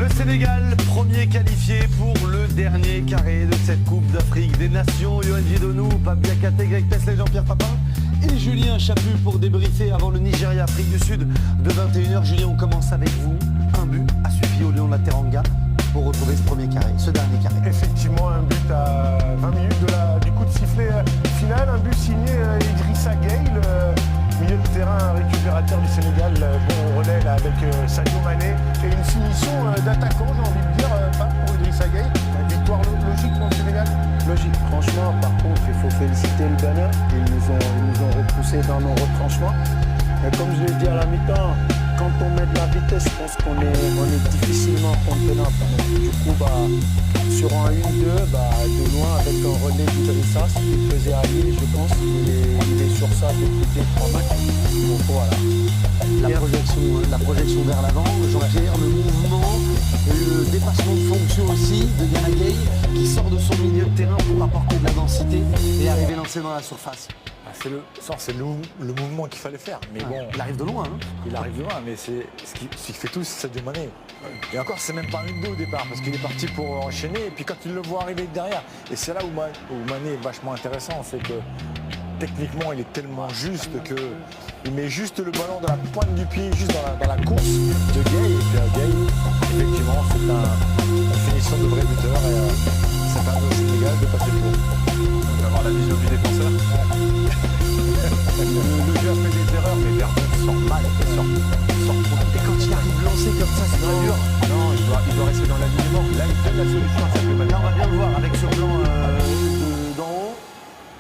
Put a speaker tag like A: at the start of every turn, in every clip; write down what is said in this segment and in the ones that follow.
A: Le Sénégal, premier qualifié pour le dernier carré de cette Coupe d'Afrique des Nations. Yoann Djedonou, Pape Diakhaté, Greg Pesley, Jean-Pierre Papin et Julien Chaput pour débriefer avant le Nigeria, Afrique du Sud de 21h. Julien, on commence avec vous. Un but a suffi au Lion de la Teranga pour retrouver ce premier carré, ce dernier carré.
B: Effectivement, un but à 20 minutes du coup de sifflet final. Un but signé Idrissa Gueye, milieu de terrain récupérateur du Sénégal, bon relais là, avec Sadio Mané. Et une finition d'attaquant, j'ai envie de dire, pas pour Idrissa Gueye. Victoire logique pour le Sénégal.
C: Logique, franchement, par contre, il faut féliciter le Bénin. Ils nous ont repoussés dans nos retranchements. Mais comme je l'ai dit à la mi-temps, quand on met de la vitesse, je pense qu'on est difficilement contenable. Du coup, sur un 1-2, de loin, avec un relais d'Idrissa, ce qu'il faisait à Lille, je pense, il est sur ça depuis les 3 matchs. Donc voilà.
A: La projection vers l'avant, Jean-Pierre, le mouvement, le dépassement de fonction aussi de Gana Gueye qui sort de son milieu de terrain pour apporter de la densité et arriver lancé dans la surface.
D: C'est le mouvement qu'il fallait faire. Mais bon,
A: il arrive de loin. Hein.
D: Il arrive de loin, mais c'est ce qu'il fait tout, c'est Sadio Mané. Et encore, c'est même pas une 2 au départ, parce qu'il est parti pour enchaîner, et puis quand il le voit arriver derrière, et c'est là où Mané est vachement intéressant, c'est que techniquement, il est tellement juste qu'il met juste le ballon dans la pointe du pied, juste dans la course de Gueye, et puis Gueye, effectivement, c'est une finition de vrai buteur, et ça permet au Sénégal de passer pour.
E: On va avoir la vision du défenseur. Le jeu a fait des erreurs, mais Verdon sort mal, il sort.
A: Et quand il arrive lancé comme ça, c'est très dur.
E: Non, il doit rester dans l'alignement. Là, il donne la solution à Sadio Mané.
A: Là, on va bien le voir avec ce plan d'en haut.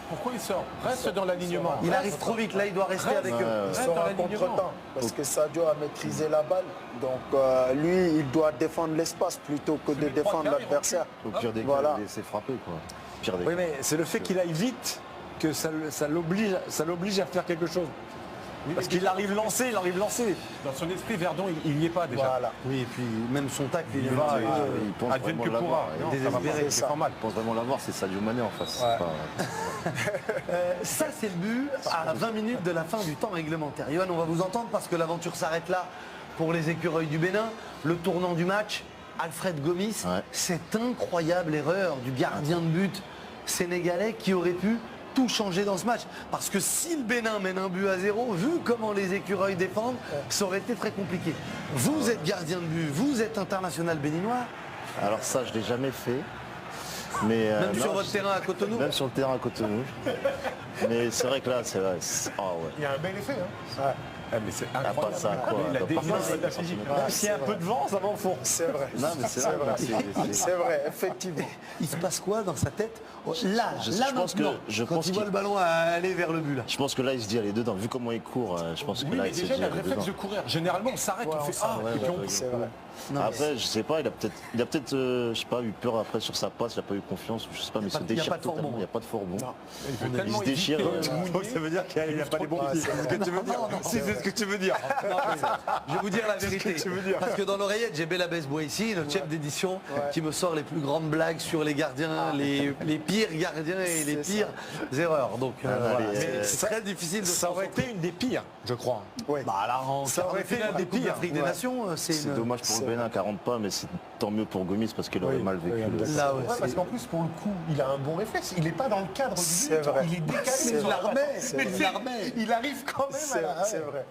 E: Pourquoi il sort? Reste dans l'alignement.
A: Il arrive trop vite, là, il doit rester avec eux.
C: Il sort en contre-temps, parce que Sadio a maîtrisé la balle. Donc lui, il doit défendre l'espace plutôt que de défendre l'adversaire.
F: Au pire des cas,
C: Voilà.
F: il laisser frapper, quoi. Pire des
D: Oui,
F: cas.
D: mais c'est le fait qu'il aille vite que ça l'oblige à faire quelque chose. Parce qu'il arrive lancé.
E: Dans son esprit, Verdon, il n'y est pas déjà.
C: Voilà.
A: Oui, et puis même son tacle, il
E: Il va,
F: il pense
E: advienne
F: vraiment
E: que
F: l'avoir.
E: pourra.
F: Et
E: Non,
A: désespéré,
E: ça va pas,
C: c'est
E: c'est
C: ça.
E: pas mal.
F: Je pense vraiment l'avoir, c'est Sadio Mané en face.
C: Ouais.
F: C'est pas-
A: Ça, c'est le but à 20 minutes de la fin du temps réglementaire. Yoann, on va vous entendre parce que l'aventure s'arrête là pour les écureuils du Bénin. Le tournant du match, Alfred Gomis,
F: Ouais.
A: cette incroyable erreur du gardien de but sénégalais qui aurait pu tout changer dans ce match. Parce que si le Bénin mène un but à 0, vu comment les écureuils défendent, ça aurait été très compliqué. Vous êtes gardien de but, vous êtes international béninois,
F: Alors ça, je l'ai jamais fait. Mais,
A: même
F: non,
A: sur votre terrain à Cotonou.
F: Même sur le terrain à Cotonou. Mais c'est vrai que là, c'est vrai. Ah ouais.
B: Il y a un bel effet. Hein.
E: Ah, mais c'est
F: Ah,
E: incroyable.
F: pas ça, quoi.
E: La
F: Pas
E: défense
F: ça,
E: de la
F: c'est
E: physique.
F: pas
D: S'il y a un peu de vent, ça va au fond.
C: C'est vrai.
F: Non, mais c'est vrai.
C: C'est vrai, effectivement.
A: Il se passe quoi dans sa tête là,
F: Je
A: là
F: pense
A: maintenant,
F: que- je
A: quand
F: pense
A: il voit
F: qu'il-
A: le ballon aller vers le but là.
F: Je pense que là, il se dit, allez, dedans. Vu comment il court, je pense que
E: Oui,
F: là,
E: mais
F: il s'est
E: déjà,
F: dit,
E: il a le
F: allez,
E: réflexe de
F: dedans.
E: courir. Généralement, on s'arrête,
C: Ouais,
E: on
C: on
E: fait
C: s'arrête,
E: et puis on
F: ouais,
C: C'est vrai.
A: Non,
F: Après, je sais pas, il a peut-être, je sais pas, eu peur après sur sa passe, il a pas eu confiance, je sais pas, mais il se
A: il y a pas
F: déchire
A: de fort
F: totalement.
A: bon.
F: Il n'y a pas de fort bon.
E: Il veut
F: Il
E: tellement
F: se déchire.
E: éviter,
D: Donc ça veut dire qu'il n'y a pas les bons
C: Ouais,
D: pieds.
C: c'est
D: C'est ce que tu veux dire.
A: Non, non,
D: Si, c'est ce que tu veux dire.
A: Non, mais je vais vous dire la vérité.
D: tu veux dire.
A: Parce que dans l'oreillette, j'ai Bella Besbois ici, notre chef d'édition, qui me sort les plus grandes blagues sur les gardiens, les pires gardiens et les
C: C'est
A: pires erreurs. Donc voilà.
F: les-
A: Mais c'est très difficile de
D: Ça
A: s'en
D: aurait
A: sortir.
D: été une des pires, je crois.
C: Ouais.
A: Bah là, en
D: Ça aurait été
A: finale
D: un
A: des
D: des
A: Coupes
D: pires.
A: d'Afrique des
C: Ouais.
A: Nations, c'est
F: C'est
A: une...
F: dommage pour le Bénin qui rentre pas, mais c'est tant mieux pour Gomis parce qu'il aurait
C: Oui,
F: mal vécu.
C: oui,
F: le-
A: Là, ouais,
B: Ouais, parce
A: c'est-
B: qu'en plus, pour le coup, il a un bon réflexe. Il n'est pas dans le cadre du
C: C'est
B: but.
C: vrai.
B: Il est décalé.
C: C'est
B: sur la
C: vrai.
B: remet.
C: C'est
B: Mais
C: vrai.
B: c'est-
A: La remet.
B: Il arrive quand même à la...
C: C'est vrai.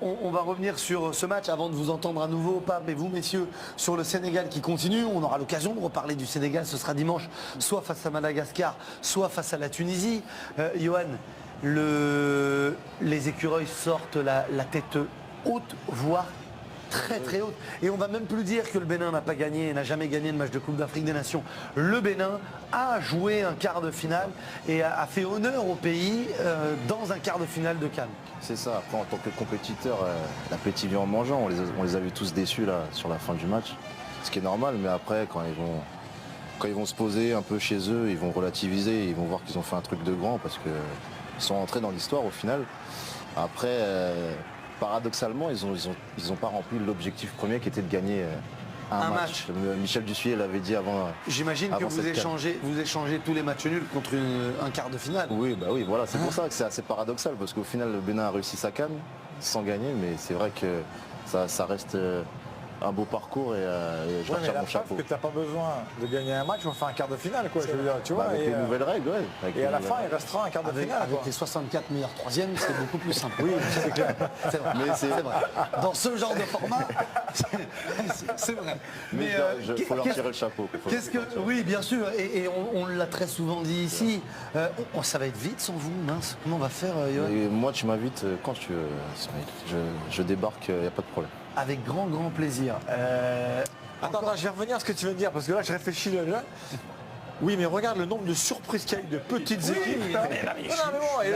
A: On va revenir sur ce match avant de vous entendre à nouveau, Pape et vous, messieurs, sur le Sénégal qui continue. On aura l'occasion de reparler du Sénégal. Ce sera dimanche, soit face à Madagascar, soit face à la Tunisie. Yoann, les écureuils sortent la tête haute, voire très très haute. Et on va même plus dire que le Bénin n'a pas gagné, n'a jamais gagné de match de Coupe d'Afrique des Nations. Le Bénin a joué un quart de finale et a fait honneur au pays dans un quart de finale de Cannes.
F: C'est ça, après en tant que compétiteur, l'appétit vient en mangeant. On les a vus tous déçus là, sur la fin du match. Ce qui est normal, mais après quand ils vont se poser un peu chez eux, ils vont relativiser, ils vont voir qu'ils ont fait un truc de grand parce qu'ils sont entrés dans l'histoire au final. Après, paradoxalement, ils ont pas rempli l'objectif premier qui était de gagner un match. Michel Dussuyer l'avait dit avant.
A: J'imagine que
F: avant
A: vous
F: cette
A: échangez tous les matchs nuls contre un quart de finale.
F: Oui, bah oui, voilà, c'est pour ça que c'est assez paradoxal parce qu'au final, le Bénin a réussi sa canne sans gagner, mais c'est vrai que ça reste un beau parcours et je
D: Ouais,
F: leur
D: mais
F: tire
D: la
F: mon
D: preuve
F: chapeau.
D: que tu n'as pas besoin de gagner un match, on fait un quart de finale, quoi. Je veux dire, tu vois.
F: Avec
D: et,
F: les nouvelles règles, ouais.
D: et à la fin, il restera un quart de finale.
G: Avec
D: quoi.
G: les 64 meilleurs troisièmes, c'est beaucoup plus simple.
D: Oui, c'est clair.
G: C'est vrai.
F: Mais c'est-
G: C'est vrai. Dans ce genre de format, c'est vrai.
F: Mais il faut leur
G: qu'est-ce-
F: tirer le chapeau.
G: Qu'est-ce que oui, bien sûr, et on l'a très souvent dit ici. Ça va être vite sans vous, mince. Comment on va faire, Johan?
F: Et moi, tu m'invites quand tu veux, Ismaël. Je débarque, il n'y a pas de problème.
G: Avec grand plaisir.
D: Attends, je vais revenir à ce que tu veux dire, parce que là, je réfléchis là. Oui, mais regarde le nombre de surprises qu'il y a eu de petites équipes.
G: mais
D: Non, et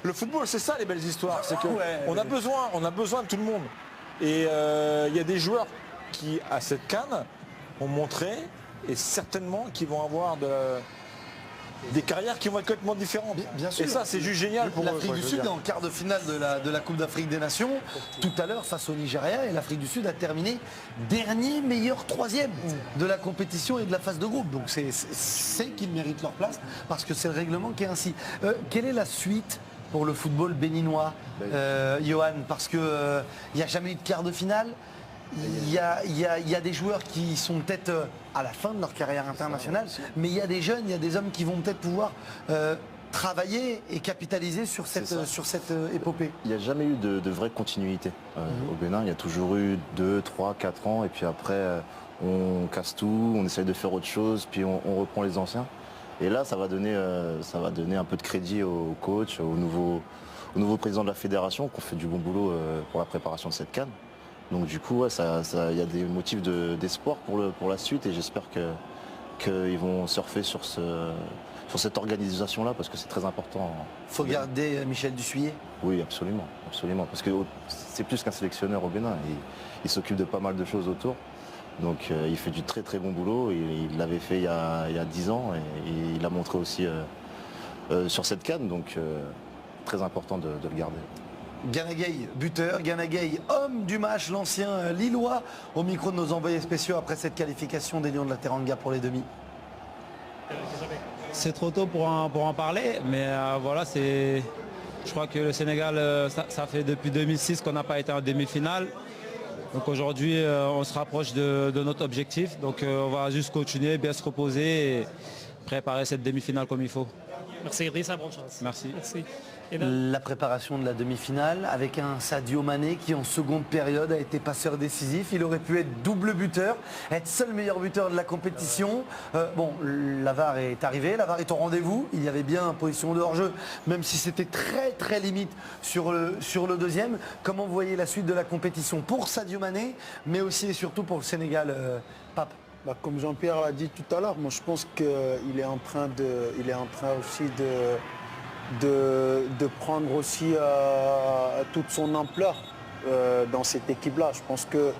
D: le football, c'est ça les belles histoires. C'est que on a besoin de tout le monde. Et il y a des joueurs qui, à cette CAN, ont montré, et certainement qui vont avoir des carrières qui vont être complètement différentes.
G: Bien sûr.
D: Et ça, c'est juste génial pour eux.
G: L'Afrique
D: quoi,
G: du
D: je veux
G: Sud est
D: dire.
G: en quart de finale de la Coupe d'Afrique des Nations tout à l'heure face au Nigeria, et l'Afrique du Sud a terminé dernier meilleur troisième de la compétition et de la phase de groupe. Donc c'est qu'ils méritent leur place parce que c'est le règlement qui est ainsi. Quelle est la suite pour le football béninois, Johan? Parce qu'il n'y a jamais eu de quart de finale. Il y a des joueurs qui sont peut-être à la fin de leur carrière internationale, mais il y a des jeunes, il y a des hommes qui vont peut-être pouvoir travailler et capitaliser sur cette épopée.
F: Il n'y a jamais eu de vraie continuité au Bénin. Il y a toujours eu 2, 3, 4 ans et puis après on casse tout, on essaye de faire autre chose, puis on reprend les anciens. Et là, ça va donner un peu de crédit au coach, au nouveau président de la fédération qui ont fait du bon boulot pour la préparation de cette CAN. Donc du coup, il y a des motifs d'espoir pour la suite et j'espère qu'ils vont surfer sur cette organisation-là parce que c'est très important.
G: Il faut garder Michel Dussuyer.
F: Oui, absolument. Parce que c'est plus qu'un sélectionneur au Bénin. Il s'occupe de pas mal de choses autour. Donc il fait du très très bon boulot. Il l'avait fait il y a 10 ans et il l'a montré aussi sur cette CAN. Donc très important de le garder.
G: Gana Gueye, buteur, Gana Gueye, homme du match, l'ancien Lillois, au micro de nos envoyés spéciaux après cette qualification des Lions de la Teranga pour les demi.
H: C'est trop tôt pour en parler, mais voilà, je crois que le Sénégal, ça fait depuis 2006 qu'on n'a pas été en demi-finale. Donc aujourd'hui, on se rapproche de notre objectif. Donc on va juste continuer, bien se reposer et préparer cette demi-finale comme il faut.
I: Merci Idrissa, bonne chance.
H: Merci.
I: Merci.
G: La préparation de la demi-finale avec un Sadio Mané qui en seconde période a été passeur décisif. Il aurait pu être double buteur, être seul meilleur buteur de la compétition. La VAR est arrivée, la VAR est au rendez-vous. Il y avait bien position de hors-jeu, même si c'était très très limite sur le deuxième. Comment vous voyez la suite de la compétition pour Sadio Mané, mais aussi et surtout pour le Sénégal, Pape?
C: Comme Jean-Pierre l'a dit tout à l'heure, moi je pense qu'il est en train aussi de prendre aussi toute son ampleur dans cette équipe-là. Je pense que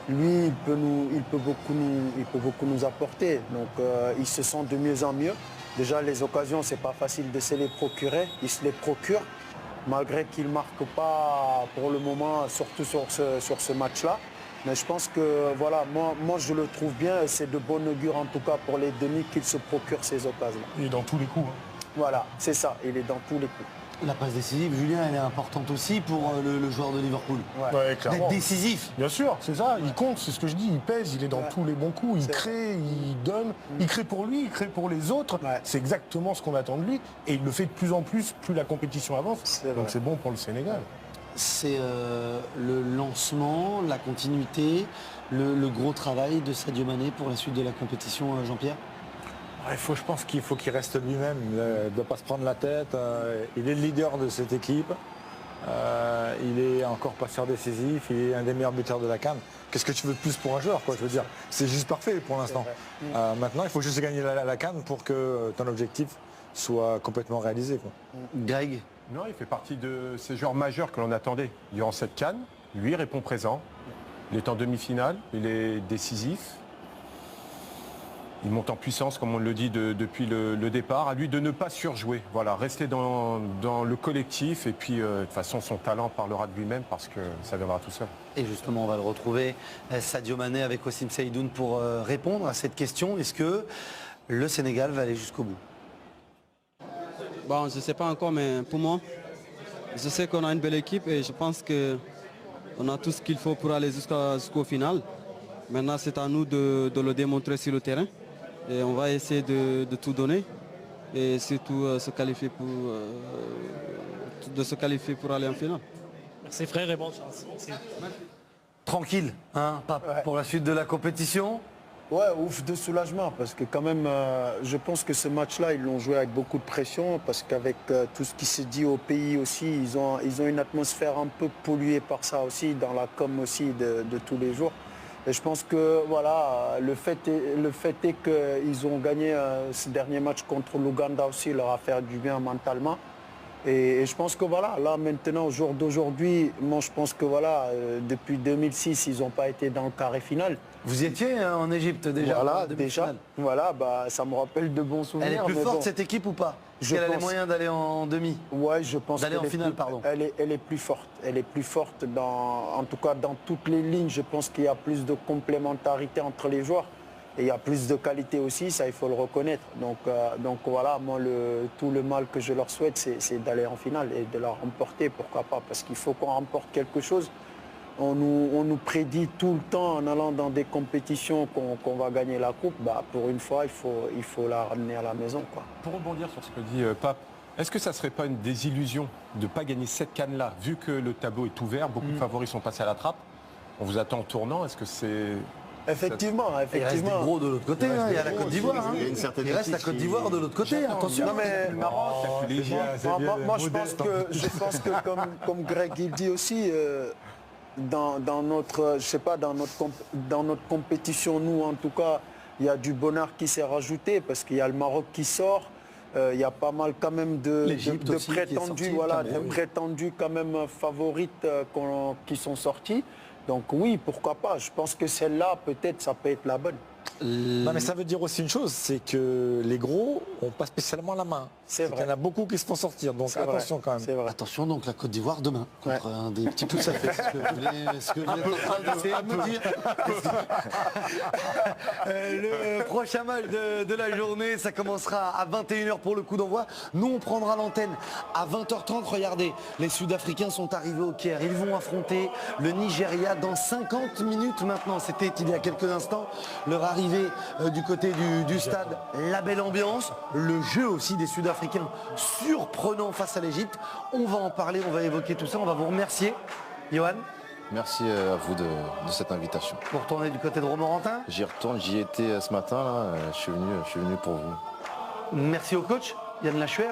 C: lui, il peut beaucoup nous apporter. Donc il se sent de mieux en mieux. Déjà les occasions, c'est pas facile de se les procurer. Il se les procure, malgré qu'il ne marque pas pour le moment, surtout sur ce match-là. Mais je pense que voilà, moi je le trouve bien et c'est de bon augure en tout cas pour les demi qu'il se procure ces occasions.
B: Il est dans tous les coups.
C: Voilà, c'est ça, il est dans tous les coups.
G: La passe décisive, Julien, elle est importante aussi pour le joueur de Liverpool.
B: Ouais, clairement.
G: D'être décisif.
B: Bien sûr, c'est ça, il compte, c'est ce que je dis, il pèse, il est dans tous les bons coups, il crée, il donne, il crée pour lui, il crée pour les autres.
C: Ouais.
B: C'est exactement ce qu'on attend de lui et il le fait de plus en plus la compétition avance.
C: C'est vrai.
B: Donc c'est bon pour le Sénégal.
G: C'est le lancement, la continuité, le gros travail de Sadio Mané pour la suite de la compétition, Jean-Pierre?
D: Je pense qu'il faut qu'il reste lui-même, il ne doit pas se prendre la tête. Il est le leader de cette équipe. Il est encore passeur décisif, il est un des meilleurs buteurs de la CAN. Qu'est-ce que tu veux de plus pour un joueur, quoi? Je veux dire, c'est juste parfait pour l'instant. Maintenant, il faut juste gagner la CAN pour que ton objectif soit complètement réalisé, quoi.
G: Greg?
E: Non, il fait partie de ces joueurs majeurs que l'on attendait durant cette CAN. Lui, il répond présent. Il est en demi-finale, il est décisif. Il monte en puissance, comme on le dit depuis le départ. À lui de ne pas surjouer. Voilà, rester dans le collectif. Et puis, de toute façon, son talent parlera de lui-même parce que ça viendra tout seul.
G: Et justement, on va le retrouver, Sadio Mané avec Wassim Saïdoun pour répondre à cette question. Est-ce que le Sénégal va aller jusqu'au bout?
H: Bon, je ne sais pas encore, mais pour moi, je sais qu'on a une belle équipe et je pense qu'on a tout ce qu'il faut pour aller jusqu'au final.
J: Maintenant, c'est à nous de le démontrer sur le terrain. Et on va essayer de tout donner et surtout se qualifier pour aller en finale.
I: Merci frère et bonne chance. Merci.
G: Tranquille, hein, Pape, pour la suite de la compétition.
C: Ouais, ouf de soulagement parce que quand même, je pense que ce match-là, ils l'ont joué avec beaucoup de pression parce qu'avec tout ce qui se dit au pays aussi, ils ont une atmosphère un peu polluée par ça aussi, dans la com aussi de tous les jours. Et je pense que voilà, le fait est qu'ils ont gagné ce dernier match contre l'Ouganda aussi, leur a fait du bien mentalement. Et je pense que voilà, là maintenant, au jour d'aujourd'hui, moi je pense que voilà, depuis 2006, ils n'ont pas été dans le carré final.
G: Vous y étiez hein, en Égypte déjà.
C: Voilà, déjà. Voilà, bah, ça me rappelle de bons souvenirs.
G: Elle est plus
C: mais
G: forte
C: bon.
G: cette équipe ou pas?
C: Je
G: Est-ce qu'elle a les
C: pense.
G: moyens d'aller en demi?
C: Ouais, je pense
G: D'aller en
C: qu'elle est
G: finale,
C: plus-
G: pardon.
C: Elle est plus forte. Elle est plus forte en tout cas dans toutes les lignes. Je pense qu'il y a plus de complémentarité entre les joueurs. Et il y a plus de qualité aussi, ça il faut le reconnaître. Donc voilà, moi tout le mal que je leur souhaite, c'est d'aller en finale et de la remporter, pourquoi pas, parce qu'il faut qu'on remporte quelque chose. On nous prédit tout le temps en allant dans des compétitions qu'on va gagner la coupe. Bah, pour une fois, il faut la ramener à la maison, quoi.
E: Pour rebondir sur ce que dit Pape, est-ce que ça ne serait pas une désillusion de ne pas gagner cette canne-là, vu que le tableau est ouvert, beaucoup de favoris sont passés à la trappe? On vous attend en tournant, est-ce que c'est...
C: Effectivement.
G: Il reste des gros de l'autre côté, hein, il y a la Côte d'Ivoire. hein.
F: Il y a une certaine
G: Il reste la
F: équipe
G: Côte
F: qui-
G: d'Ivoire de l'autre côté, attention.
C: Non, mais moi, je pense que comme Greg il dit aussi, dans notre compétition, nous en tout cas, il y a du bonheur qui s'est rajouté parce qu'il y a le Maroc qui sort. Il y a pas mal quand même de
G: L'Égypte aussi qui est
C: prétendus,
G: sortie,
C: voilà,
G: Cameroun,
C: de
G: oui.
C: prétendus quand même favorites qui sont sortis. Donc oui, pourquoi pas. Je pense que celle-là, peut-être, ça peut être la bonne.
D: Non mais ça veut dire aussi une chose, c'est que les gros n'ont pas spécialement la main.
C: C'est
D: qu'il y en a beaucoup qui se font sortir, donc
C: C'est
D: attention
C: vrai,
D: quand même.
C: C'est vrai.
A: Attention donc la Côte d'Ivoire demain contre un des petits pouces à fait. Ce que vous êtes en train d'essayer de me dire. Le prochain match de la journée, ça commencera à 21h pour le coup d'envoi. Nous on prendra l'antenne à 20h30. Regardez, les Sud-Africains sont arrivés au Caire. Ils vont affronter le Nigeria dans 50 minutes maintenant. C'était il y a quelques instants. Leur arrivée du côté du stade, la belle ambiance, le jeu aussi des Sud-Africains surprenant face à l'Égypte. On va en parler, on va évoquer tout ça. On va vous remercier, Johan,
F: Merci à vous de cette invitation.
G: pour tourner du côté de Romorantin.
F: J'y retourne, j'y étais ce matin, là. Je suis venu pour vous.
G: Merci au coach Yann Lachuer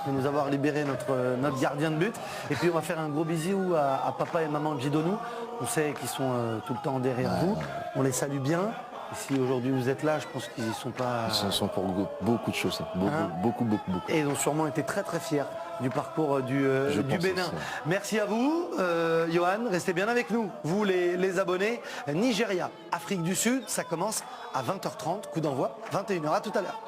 G: de nous avoir libéré notre gardien de but. Et puis on va faire un gros bisou à papa et maman Gidonou. On sait qu'ils sont tout le temps derrière vous. On les salue bien. Et si aujourd'hui vous êtes là, je pense qu'ils n'y sont pas.
F: Ils sont pour beaucoup de choses. Beaucoup.
G: Et ils ont sûrement été très très fiers du parcours du
F: pense
G: Bénin.
F: aussi.
G: Merci à vous, Johan. Restez bien avec nous, vous les abonnés. Nigeria, Afrique du Sud, ça commence à 20h30. Coup d'envoi, 21h. À tout à l'heure.